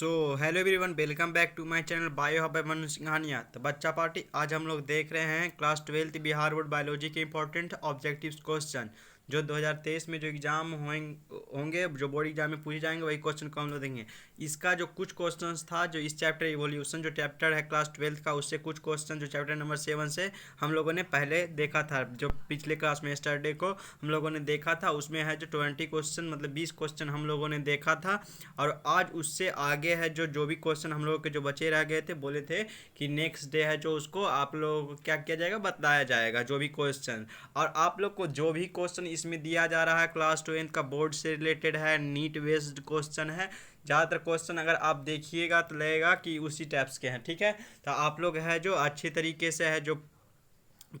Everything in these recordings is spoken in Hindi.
So hello everyone, welcome back to my channel bio hub Manu Singhania. तो बच्चा पार्टी, आज हम लोग देख रहे हैं class 12th Bihar board biology के इंपॉर्टेंट ऑब्जेक्टिव्स क्वेश्चन जो 2023 में जो एग्जाम होंगे, जो बोर्ड एग्जाम में पूछे जाएंगे, वही क्वेश्चन को हम लोग देंगे। इसका जो कुछ क्वेश्चंस था, जो इस चैप्टर इवोल्यूशन जो चैप्टर है क्लास 12th का, उससे कुछ क्वेश्चन जो चैप्टर नंबर 7 से हम लोगों ने पहले देखा था, जो पिछले क्लास में स्टरडे को हम लोगों ने देखा था। उसमें है जो 20 क्वेश्चन, मतलब 20 क्वेश्चन हम लोगों ने देखा था। और आज उससे आगे है जो भी क्वेश्चन हम लोगों के जो बचे रह गए थे, बोले थे कि नेक्स्ट डे है जो उसको आप लोगों को क्या किया जाएगा, बताया जाएगा जो भी क्वेश्चन। और आप लोग को जो भी क्वेश्चन इसमें दिया जा रहा है क्लास 12th का बोर्ड से रिलेटेड है, नीट बेस्ड क्वेश्चन है। ज़्यादातर क्वेश्चन अगर आप देखिएगा तो लगेगा कि उसी टाइप्स के हैं, ठीक है। तो आप लोग है जो अच्छे तरीके से है जो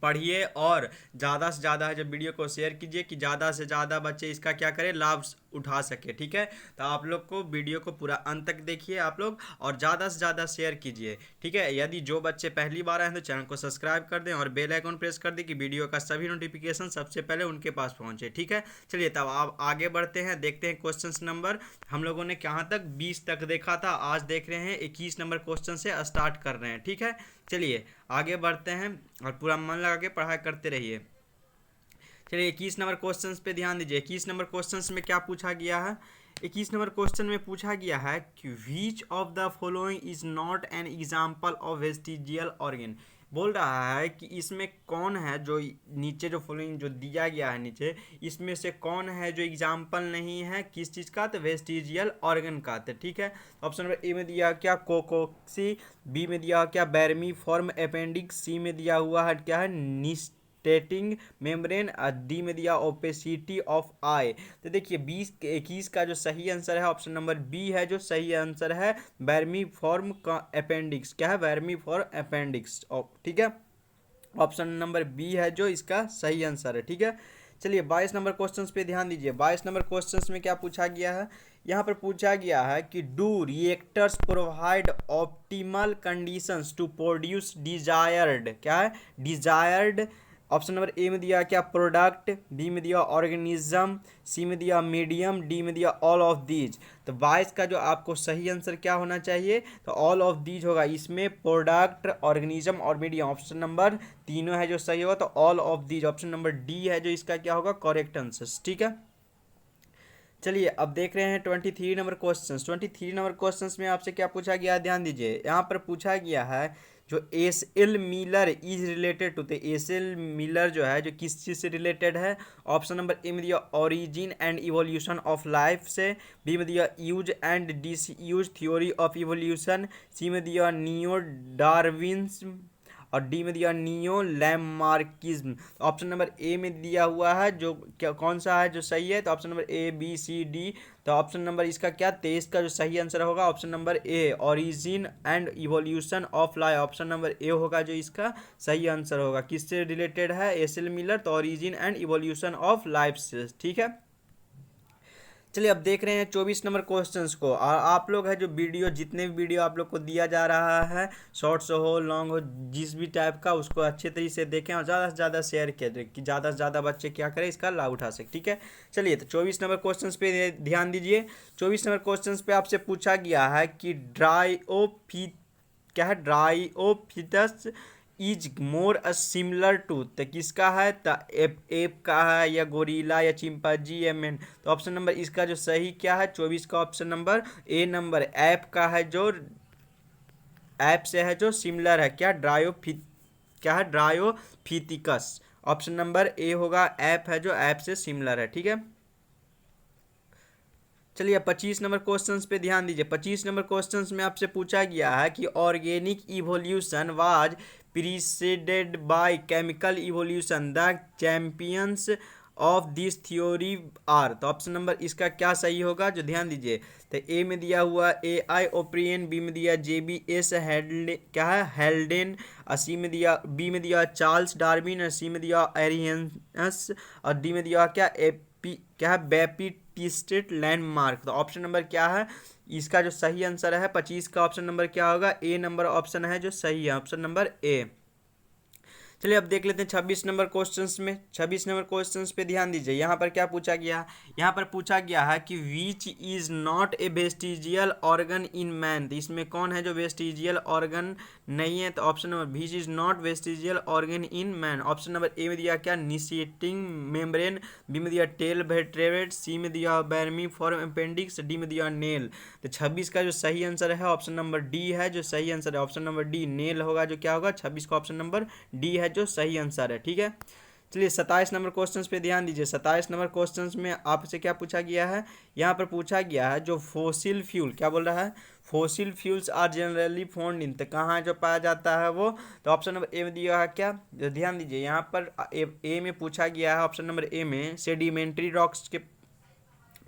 पढ़िए और ज़्यादा से ज़्यादा है जो वीडियो को शेयर कीजिए कि ज़्यादा से ज़्यादा बच्चे इसका क्या करें, लाभ उठा सके, ठीक है। तो आप लोग को वीडियो को पूरा अंत तक देखिए आप लोग, और ज़्यादा से ज़्यादा शेयर कीजिए, ठीक है। यदि जो बच्चे पहली बार आए हैं तो चैनल को सब्सक्राइब कर दें और बेल आइकन प्रेस कर दें कि वीडियो का सभी नोटिफिकेशन सबसे पहले उनके पास पहुँचे, ठीक है। चलिए तब आप आगे बढ़ते हैं, देखते हैं क्वेश्चन नंबर हम लोगों ने कहाँ तक 20 तक देखा था। आज देख रहे हैं 21 नंबर क्वेश्चन से स्टार्ट कर रहे हैं, ठीक है। चलिए आगे बढ़ते हैं और पूरा मन लगा के पढ़ाई करते रहिए। चलिए 21 नंबर क्वेश्चंस पे ध्यान दीजिए। 21 नंबर क्वेश्चंस में क्या पूछा गया है? 21 नंबर क्वेश्चन में पूछा गया है कि which of the following is not an example of vestigial organ. बोल रहा है कि इसमें कौन है जो नीचे जो फॉलोइंग जो दिया गया है नीचे, इसमें से कौन है जो एग्जाम्पल नहीं है किस चीज़ का, तो वेस्टिजियल ऑर्गन का, तो ठीक है। ऑप्शन नंबर ए में दिया क्या, कोकोक्सी। बी में दिया क्या, बैरमी फॉर्म अपेंडिक्स। सी में दिया हुआ है क्या है, निस्टेटिंग मेम्ब्रेन। डी में दिया ओपेसिटी ऑफ आई। तो देखिए 20-21 का जो सही आंसर है ऑप्शन नंबर बी है जो सही आंसर है, बैरमी फॉर्म का अपेंडिक्स। क्या है, बैरमी फॉर अपेंडिक्स, ठीक है। ऑप्शन नंबर बी है जो इसका सही आंसर है, ठीक है। चलिए 22 नंबर क्वेश्चंस पे ध्यान दीजिए। 22 नंबर क्वेश्चंस में क्या पूछा गया है? यहाँ पर पूछा गया है कि do reactors provide optimal conditions to produce desired, क्या है, डिजायर्ड। ऑप्शन नंबर ए में दिया क्या, प्रोडक्ट। बी में दिया ऑर्गेनिज्म। सी में दिया मीडियम। डी में दिया ऑल ऑफ दीज। तो 22 का जो आपको सही आंसर क्या होना चाहिए, तो ऑल ऑफ दीज होगा। इसमें प्रोडक्ट, ऑर्गेनिज्म और मीडियम ऑप्शन नंबर तीनों है जो सही होगा, तो all of these option number D है जो इसका क्या होगा, करेक्ट आंसर, ठीक है। चलिए अब देख रहे हैं 23 नंबर क्वेश्चंस। 23 नंबर क्वेश्चंस में आपसे क्या पूछा गया है, ध्यान दीजिए। यहाँ पर पूछा गया है जो S L Miller is related to, तो एस एल मिलर जो है जो किस चीज़ से रिलेटेड है। ऑप्शन नंबर ए में दिया origin and evolution of life से। बी में दिया use and disuse theory of evolution. C में दिया नियो डार्विन्स। और डी में दिया neo Lamarckism. Option number A में दिया हुआ है जो क्या, कौन सा है जो सही है, तो option number A B C D. तो ऑप्शन नंबर इसका क्या, 23 का जो सही आंसर होगा option number A, origin and evolution of life. Option number A होगा जो इसका सही आंसर होगा। किससे रिलेटेड है, एस एल मिलर, तो origin and evolution of life से, ठीक है। चलिए अब देख रहे हैं 24 नंबर क्वेश्चंस को। और आप लोग है जो वीडियो, जितने भी वीडियो आप लोग को दिया जा रहा है, शॉर्ट्स हो लॉन्ग हो, जिस भी टाइप का, उसको अच्छे तरीके से देखें और ज़्यादा से ज़्यादा शेयर करें कि ज़्यादा से ज़्यादा बच्चे क्या करें, इसका लाभ उठा सकें, ठीक है। चलिए तो 24 नंबर क्वेश्चन पे ध्यान दीजिए। 24 नंबर क्वेश्चन पे आपसे पूछा गया है कि ड्राइओफी, क्या है, ड्राइओफिटस इज मोर सिमिलर टू, तो किसका है, तो एप एप का है, या गोरीला, या चिंपांजी, या मैन। तो ऑप्शन नंबर इसका जो सही क्या है, 24 का ऑप्शन नंबर ए नंबर ऐप का है, जो ऐप से है जो सिमिलर है, क्या, क्या है, ड्रायोफिथिकस। ऑप्शन नंबर ए होगा, ऐप है जो ऐप से सिमिलर है, ठीक है। चलिए 25 नंबर क्वेश्चंस पे ध्यान दीजिए। 25 नंबर क्वेश्चंस में आपसे पूछा गया है कि organic evolution was preceded by chemical evolution, the champions of this theory are. तो ऑप्शन नंबर इसका क्या सही होगा, जो ध्यान दीजिए। तो ए में दिया हुआ ए आई ओप्रियन। बी में दिया जे बी एस हेल्डे, क्या है, हेल्डेन। और सी में दिया, बी में दिया चार्ल्स डार्विन। और सी में दिया एरियनस। और डी में दिया क्या, क्या है, बेपिटिस्टेड लैंडमार्क। तो ऑप्शन नंबर क्या है, इसका जो सही आंसर है 25 का ऑप्शन नंबर क्या होगा, ए नंबर ऑप्शन है जो सही है, ऑप्शन नंबर ए। चलिए अब देख लेते हैं 26 नंबर क्वेश्चंस में। 26 नंबर क्वेश्चंस पे ध्यान दीजिए। यहाँ पर क्या पूछा गया है? यहाँ पर पूछा गया है कि which is not a vestigial organ in man. तो इसमें कौन है जो वेस्टिजियल ऑर्गन नहीं है? तो option number which is not vestigial organ in man. Option number A में दिया क्या? निशिएटिंग मेम्ब्रेन, बी में दिया टेल वर्टेब्रेट, सी में दिया बैरमी फॉर्म अपेंडिक्स, डी में दिया नेल। तो 26 का जो सही आंसर है ऑप्शन नंबर डी है जो सही आंसर है। ऑप्शन नंबर डी नेल होगा जो क्या होगा? 26 का ऑप्शन नंबर डी है जो सही आंसर है। ठीक है, चलिए 27 नंबर क्वेश्चंस पे ध्यान दीजिए। 27 नंबर क्वेश्चंस में आपसे क्या पूछा गया है? यहाँ पर पूछा गया है जो फोसिल फ्यूल, क्या बोल रहा है? Fossil fuels are generally found in, तो कहाँ जो पाया जाता है वो? तो ऑप्शन नंबर ए में दिया है क्या? तो ध्यान दीजिए यहाँ पर ए में पूछा गया है, ऑप्शन नंबर ए में सेडिमेंट्री रॉक्स के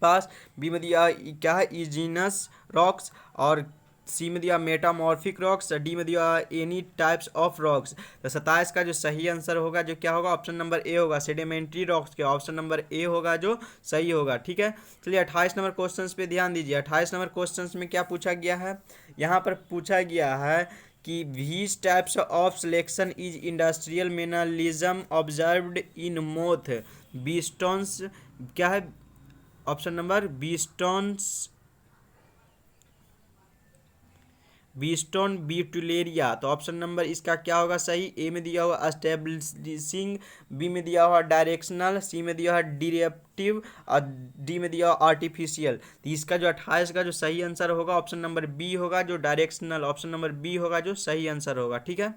पास, बी में दिया क्या है? इजीनस रॉक्स, और सी में दिया मेटामॉर्फिक रॉक्स, डी में दिया एनी टाइप्स ऑफ रॉक्स। तो 27 का जो सही आंसर होगा जो क्या होगा? ऑप्शन नंबर ए होगा, सेडिमेंट्री रॉक्स के। ऑप्शन नंबर ए होगा जो सही होगा। ठीक है, चलिए 28 नंबर क्वेश्चंस पे ध्यान दीजिए। 28 नंबर क्वेश्चंस में क्या पूछा गया है? यहाँ पर पूछा गया है कि which types of selection is industrial melanism observed in moth Bistons. क्या है? Option number Biston betularia. तो ऑप्शन नंबर इसका क्या होगा सही? ए में दिया हुआ एस्टेब्लिशिंग, बी में दिया हुआ डायरेक्शनल, सी में दिया हुआ डिरेप्टिव, और डी में दिया हुआ आर्टिफिशियल। तो इसका जो 28 का जो सही आंसर होगा ऑप्शन नंबर बी होगा जो डायरेक्शनल। ऑप्शन नंबर बी होगा जो सही आंसर होगा। ठीक है,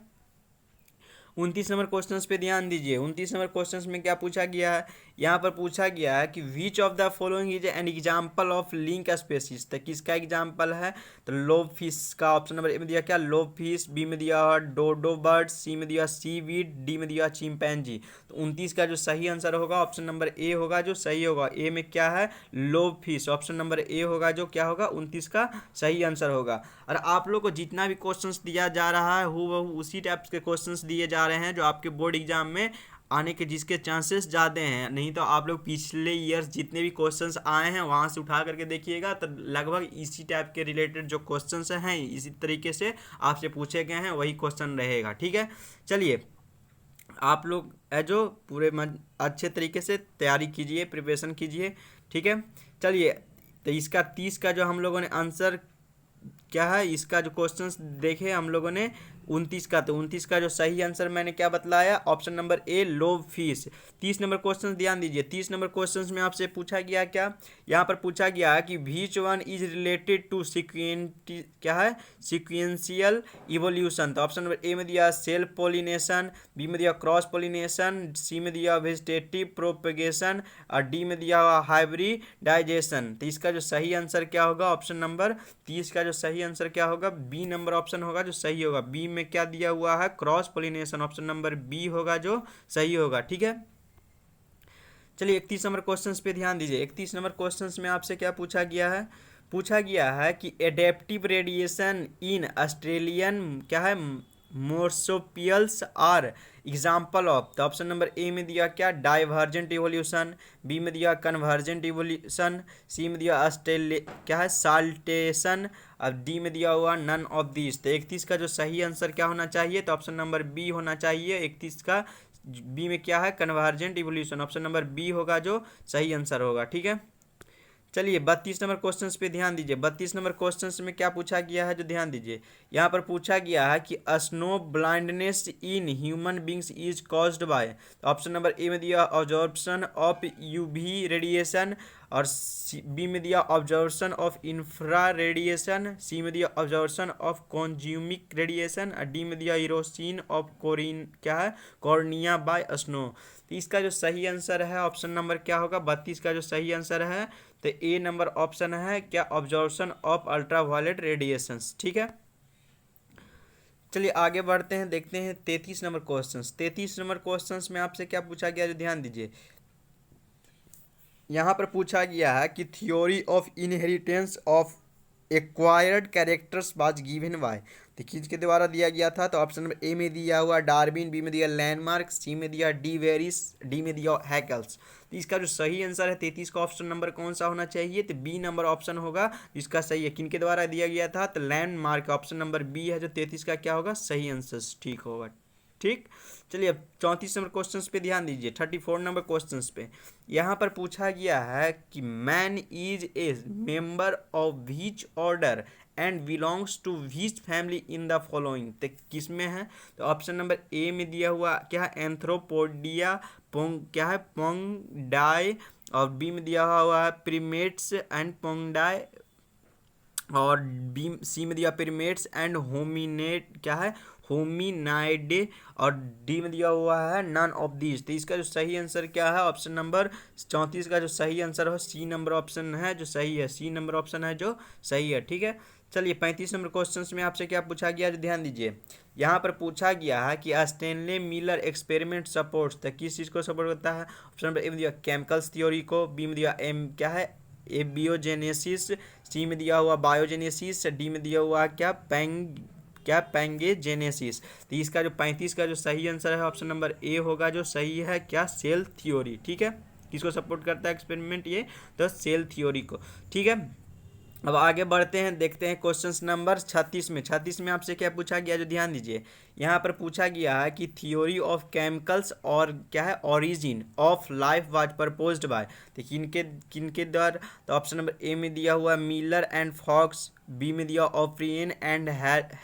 29 नंबर क्वेश्चंस पे ध्यान दीजिए। 29 नंबर क्वेश्चंस में क्या पूछा गया है? यहाँ पर पूछा गया है कि which of the following is an example of link species. तो किसका एग्जाम्पल है? तो लोब फिश का। ऑप्शन नंबर ए में दिया क्या? लोब फिश, बी में दिया डोडो बर्ड, सी में दिया सी वीड, डी में दिया चिंपैंजी। तो 29 का जो सही आंसर होगा ऑप्शन नंबर ए होगा जो सही होगा। ए में क्या है? Lobe fish. Option number A होगा जो क्या होगा? 29 का सही आंसर होगा। और आप लोग को जितना भी क्वेश्चंस दिया जा रहा है वो उसी टाइप के क्वेश्चंस दिए जा रहे हैं जो आपके बोर्ड एग्जाम में आने के जिसके चांसेस ज़्यादा हैं। नहीं तो आप लोग पिछले ईयर्स जितने भी क्वेश्चंस आए हैं वहाँ से उठा करके देखिएगा तो लगभग इसी टाइप के रिलेटेड जो क्वेश्चंस हैं इसी तरीके से आपसे पूछे गए हैं, वही क्वेश्चन रहेगा। ठीक है, चलिए आप लोग जो पूरे अच्छे तरीके से तैयारी कीजिए, प्रिपरेशन कीजिए। ठीक है, चलिए तो इसका 30 का जो हम लोगों ने आंसर क्या है, इसका जो क्वेश्चंस देखे हम लोगों ने 29 का, तो 29 का जो सही आंसर मैंने क्या बतलाया? ऑप्शन नंबर ए लोब फिश। 30 नंबर क्वेश्चन ध्यान दीजिए। 30 नंबर क्वेश्चन में आपसे पूछा गया क्या? यहाँ पर पूछा गया है कि which one is related to क्या है? Sequential evolution. तो ऑप्शन नंबर ए में दिया सेल्फ पोलिनेशन, बी में दिया क्रॉस पोलिनेशन, सी में दिया वेजिटेटिव प्रोपेगेशन, और डी में दिया हाइब्रिडाइजेशन। तो इसका जो सही आंसर क्या होगा? ऑप्शन नंबर 30 का जो सही आंसर क्या होगा? बी नंबर ऑप्शन होगा जो सही होगा। बी में क्या दिया हुआ है? Cross pollination. Option number B होगा जो सही होगा। ठीक है, चलिए 31 नंबर क्वेश्चंस पे ध्यान दीजिए। 31 नंबर क्वेश्चंस में आपसे क्या पूछा गया है? पूछा गया है कि एडेप्टिव रेडिएशन इन ऑस्ट्रेलियन क्या है? मोर्सोपियल्स आर एग्जाम्पल ऑफ। तो ऑप्शन नंबर ए में दिया क्या? डाइवर्जेंट इवोल्यूशन, बी में दिया कन्वर्जेंट इवोल्यूशन, सी में दिया क्या है? साल्टेशन, अब डी में दिया हुआ नन ऑफ दिस। तो 31 का जो सही आंसर क्या होना चाहिए? तो ऑप्शन नंबर बी होना चाहिए। 31 का बी में क्या है? Convergent evolution. Option number B होगा जो सही आंसर होगा। ठीक है, चलिए 32 नंबर क्वेश्चंस पे ध्यान दीजिए। 32 नंबर क्वेश्चंस में क्या पूछा गया है जो ध्यान दीजिए। यहाँ पर पूछा गया है कि snow blindness in human beings is caused by. Option number A में दिया ऑब्जॉर्प्शन ऑफ यूवी रेडिएशन, और बी में दिया observation of infra radiation, C में दिया ऑब्जर्वेशन ऑफ कॉन्ज्यूमिक रेडिएशन, और डी में दिया इरोसिन ऑफ कोरिन क्या है? Cornea by snow. तो इसका जो सही आंसर है ऑप्शन नंबर क्या होगा? 32 का जो सही आंसर है तो ए नंबर ऑप्शन है क्या? Observation of ultraviolet radiations. ठीक है, चलिए आगे बढ़ते हैं, देखते हैं 33 नंबर क्वेश्चंस। 33 नंबर क्वेश्चंस में आपसे क्या पूछा गया जो ध्यान दीजिए। यहाँ पर पूछा गया है कि theory of inheritance of acquired characters was given by. तो किसके द्वारा दिया गया था? तो ऑप्शन नंबर ए में दिया हुआ डार्विन, बी में दिया लैंडमार्क, सी में दिया डी वेरिस, डी में दिया हैकल्स। तो इसका जो सही आंसर है 33 का ऑप्शन नंबर कौन सा होना चाहिए? तो बी नंबर ऑप्शन होगा जिसका सही है। किनके द्वारा दिया गया था? तो लैंडमार्क। ऑप्शन नंबर बी है जो 33 का क्या होगा? सही आंसर ठीक होगा। ठीक। चलिए अब 34 नंबर क्वेश्चन पे ध्यान दीजिए, 34 नंबर क्वेश्चन पे यहाँ पर पूछा गया है कि man is a member of which order and belongs to which family in the following. तो किस में है? तो ऑप्शन नंबर ए में दिया हुआ क्या है, एंथ्रोपोडिया क्या है, पोंगडाई, और बी में दिया हुआ है प्रीमेट्स एंड पोंगडाई, और बी सी में दिया पिरामिड्स एंड होमिनेट क्या है, होमिनाइडे, और डी में दिया हुआ है नन ऑफ दीज। तो इसका जो सही आंसर क्या है, ऑप्शन नंबर 34 का जो सही आंसर है सी नंबर ऑप्शन है जो सही है, सी नंबर ऑप्शन है जो सही है। ठीक है। चलिए 35 नंबर क्वेश्चन में आपसे क्या पूछा गया, जो ध्यान दीजिए, यहाँ पर पूछा गया है कि स्टैनले मिलर एक्सपेरिमेंट सपोर्ट्स, तो किस चीज़ को सपोर्ट करता है? ऑप्शन नंबर ए में दिया केमिकल्स थ्योरी को, बी में दिया एम क्या है एबियोजेनेसिस, सी में दिया हुआ बायोजेनेसिस, डी में दिया हुआ क्या पैंगेजेनेसिस। तो इसका जो 35 का जो सही आंसर है ऑप्शन नंबर ए होगा जो सही है, क्या सेल थ्योरी। ठीक है। किसको सपोर्ट करता है एक्सपेरिमेंट ये, तो सेल थ्योरी को। ठीक है। अब आगे बढ़ते हैं, देखते हैं क्वेश्चन नंबर 36 में। 36 में आपसे क्या पूछा गया, जो ध्यान दीजिए, यहाँ पर पूछा गया है कि थ्योरी ऑफ केमिकल्स और क्या है origin of life was proposed by. तो किनके द्वारा? तो ऑप्शन नंबर ए में दिया हुआ मिलर एंड फॉक्स, बी में दिया ऑफ्रियन एंड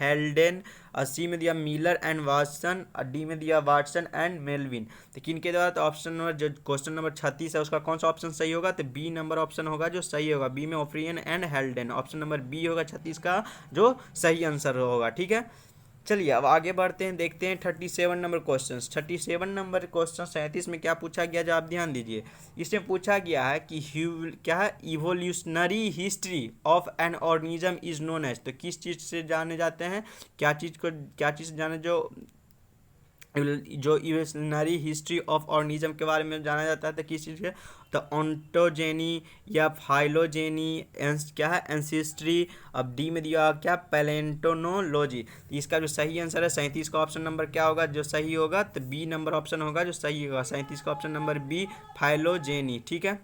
हेल्डेन, और सी में दिया मिलर एंड वाटसन, और डी में दिया वाटसन एंड मेलविन। तो किनके द्वारा? तो ऑप्शन नंबर जो क्वेश्चन नंबर 36 है उसका कौन सा ऑप्शन सही होगा? तो बी नंबर ऑप्शन होगा जो सही होगा, बी में Oparin and Haldane, option number B होगा 36 का जो सही आंसर होगा। ठीक है। चलिए अब आगे बढ़ते हैं, देखते हैं 37 नंबर क्वेश्चन। 37 नंबर क्वेश्चन 37 में क्या पूछा गया, जो आप ध्यान दीजिए, इसमें पूछा गया है कि क्या है evolutionary history of an organism is known as. तो किस चीज़ से जाने जाते हैं, क्या चीज़ से जाने, जो इवोल्यूशनरी हिस्ट्री ऑफ ऑर्गेनिज्म के बारे में जाना जाता है, तो किस चीज़ के? तो ऑन्टोजेनी या फाइलोजेनी, क्या है एंसेस्ट्री, अब डी में दिया क्या पैलेंटोनोलॉजी। तो इसका जो सही आंसर है 37 का ऑप्शन नंबर क्या होगा जो सही होगा, तो बी नंबर ऑप्शन होगा जो सही होगा, 37 का ऑप्शन नंबर बी फाइलोजेनी। ठीक है।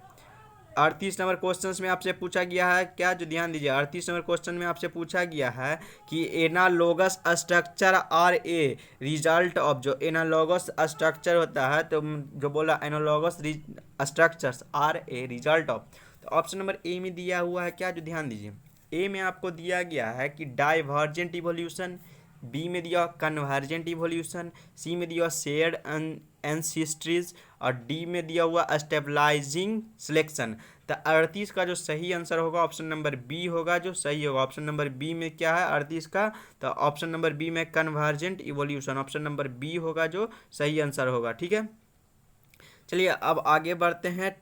38 नंबर क्वेश्चन में आपसे पूछा गया है क्या, जो ध्यान दीजिए, 38 नंबर क्वेश्चन में आपसे पूछा गया है कि analogous structure are a result of. जो एनालॉगस स्ट्रक्चर होता है, तो जो बोला analogous structures are a result of. तो ऑप्शन नंबर ए में दिया हुआ है क्या, जो ध्यान दीजिए, ए में आपको दिया गया है कि डाइवर्जेंट इवोल्यूशन, बी में दिया कन्वर्जेंट इवोल्यूशन, सी में दिया शेयर्ड एंसेस्ट्रीज, और डी में दिया हुआ स्टेबलाइजिंग सिलेक्शन। तो 38 का जो सही आंसर होगा ऑप्शन नंबर बी होगा जो सही होगा, ऑप्शन नंबर बी में क्या है 38 का, तो ऑप्शन नंबर बी में convergent evolution, option number B होगा जो सही आंसर होगा। ठीक है। चलिए अब आगे बढ़ते हैं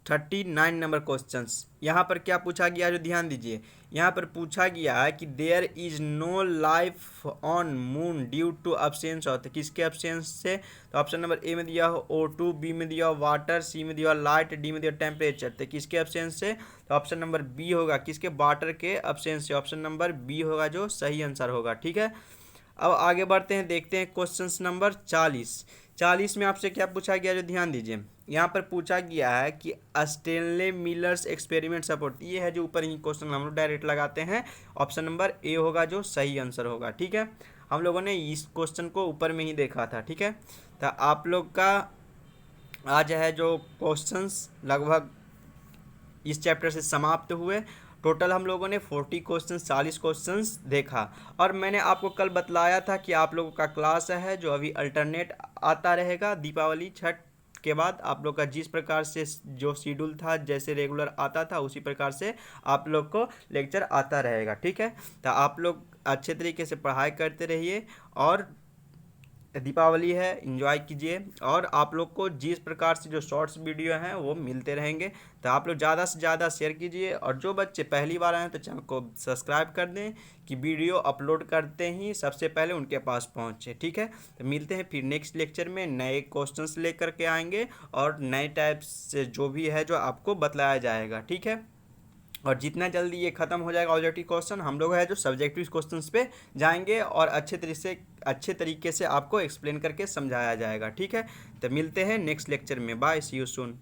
39 नंबर क्वेश्चंस। यहाँ पर क्या पूछा गया, जो ध्यान दीजिए, यहाँ पर पूछा गया है कि there is no life on moon due to absence of. किसके अब्सेंस से? तो ऑप्शन नंबर ए में दिया हो O2, बी में दिया वाटर, सी में दिया लाइट, डी में दिया टेम्परेचर। तो किसके अब्सेंस से? तो ऑप्शन नंबर बी होगा, किसके? वाटर के अब्सेंस से, ऑप्शन नंबर बी होगा जो सही आंसर होगा। ठीक है। अब आगे बढ़ते हैं, देखते हैं क्वेश्चन नंबर 40 में आपसे क्या पूछा गया, जो ध्यान दीजिए, यहाँ पर पूछा गया है कि स्टेनले मिलर्स एक्सपेरिमेंट सपोर्ट। ये है जो ऊपर ही क्वेश्चन हम लोग डायरेक्ट लगाते हैं, ऑप्शन नंबर ए होगा जो सही आंसर होगा। ठीक है। हम लोगों ने इस क्वेश्चन को ऊपर में ही देखा था। ठीक है। तो आप लोग का आज है जो क्वेश्चंस लगभग इस चैप्टर से समाप्त हुए। टोटल हम लोगों ने 40 क्वेश्चंस देखा, और मैंने आपको कल बतलाया था कि आप लोगों का क्लास है जो अभी अल्टरनेट आता रहेगा दीपावली छठ के बाद। आप लोग का जिस प्रकार से जो शेड्यूल था, जैसे रेगुलर आता था, उसी प्रकार से आप लोग को लेक्चर आता रहेगा। ठीक है। तो आप लोग अच्छे तरीके से पढ़ाई करते रहिए, और दीपावली है एंजॉय कीजिए, और आप लोग को जिस प्रकार से जो शॉर्ट्स वीडियो हैं वो मिलते रहेंगे, तो आप लोग ज़्यादा से ज़्यादा शेयर कीजिए, और जो बच्चे पहली बार आए हैं तो चैनल को सब्सक्राइब कर दें कि वीडियो अपलोड करते ही सबसे पहले उनके पास पहुंचे। ठीक है। तो मिलते हैं फिर नेक्स्ट लेक्चर में, नए क्वेश्चंस लेकर के आएंगे, और नए टाइप्स से जो भी है जो आपको बतलाया जाएगा। ठीक है। और जितना जल्दी ये खत्म हो जाएगा ऑब्जेक्टिव क्वेश्चन, हम लोग है जो सब्जेक्टिव क्वेश्चंस पे जाएंगे, और अच्छे तरीके से आपको एक्सप्लेन करके समझाया जाएगा। ठीक है। तो मिलते हैं नेक्स्ट लेक्चर में, बाय, सी यू सून।